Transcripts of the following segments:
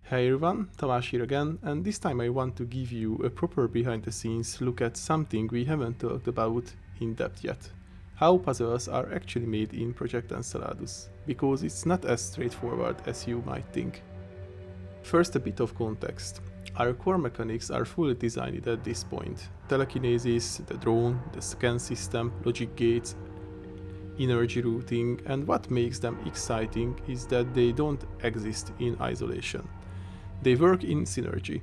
Hey everyone, Tamás here again, and this time I want to give you a proper behind the scenes look at something we haven't talked about in depth yet. How puzzles are actually made in Project Enceladus, because it's not as straightforward as you might think. First, a bit of context. Our core mechanics are fully designed at this point. Telekinesis, the drone, the scan system, logic gates, energy routing, and what makes them exciting is that they don't exist in isolation. They work in synergy.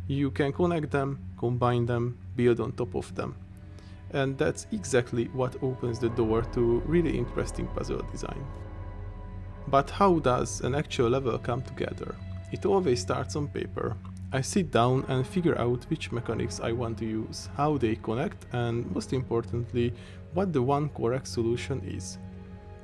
You can connect them, combine them, build on top of them. And that's exactly what opens the door to really interesting puzzle design. But how does an actual level come together? It always starts on paper. I sit down and figure out which mechanics I want to use, how they connect, and most importantly, what the one correct solution is.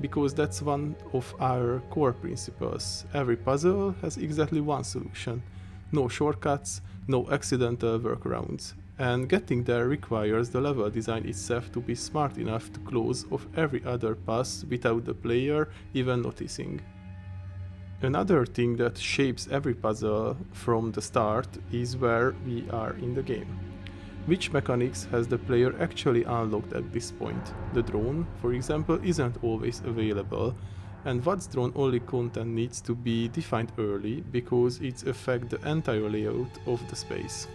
Because that's one of our core principles. Every puzzle has exactly one solution. No shortcuts, no accidental workarounds. And getting there requires the level design itself to be smart enough to close off every other pass without the player even noticing. Another thing that shapes every puzzle from the start is where we are in the game. Which mechanics has the player actually unlocked at this point? The drone, for example, isn't always available, and what's drone-only content needs to be defined early because it affects the entire layout of the space.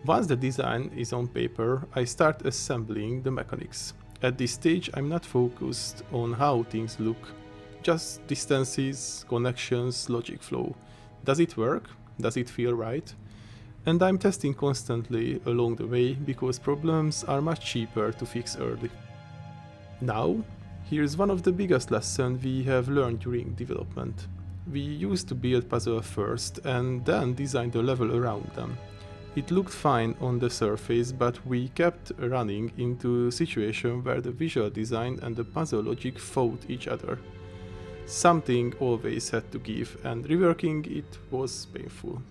Once the design is on paper, I start assembling the mechanics. At this stage, I'm not focused on how things look, just distances, connections, logic flow. Does it work? Does it feel right? And I'm testing constantly along the way because problems are much cheaper to fix early. Now, here's one of the biggest lessons we have learned during development. We used to build puzzles first and then design the level around them. It looked fine on the surface, but we kept running into a situation where the visual design and the puzzle logic fought each other. Something always had to give, and reworking it was painful.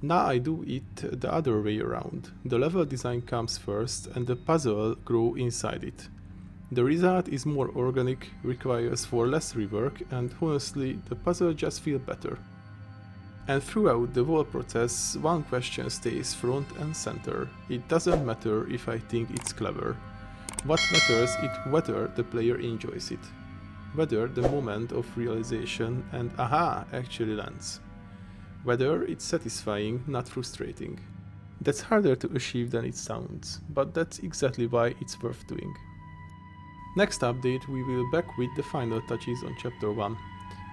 Now I do it the other way around. The level design comes first and the puzzle grows inside it. The result is more organic, requires for less rework, and honestly, the puzzle just feels better. And throughout the whole process, one question stays front and center. It doesn't matter if I think it's clever. What matters is whether the player enjoys it. Whether the moment of realization and aha actually lands. Whether it's satisfying, not frustrating. That's harder to achieve than it sounds, but that's exactly why it's worth doing. Next update we will back with the final touches on chapter 1.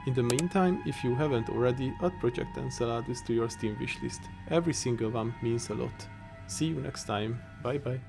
In the meantime, if you haven't already, add Project Enceladus to your Steam wishlist. Every single one means a lot. See you next time, bye bye.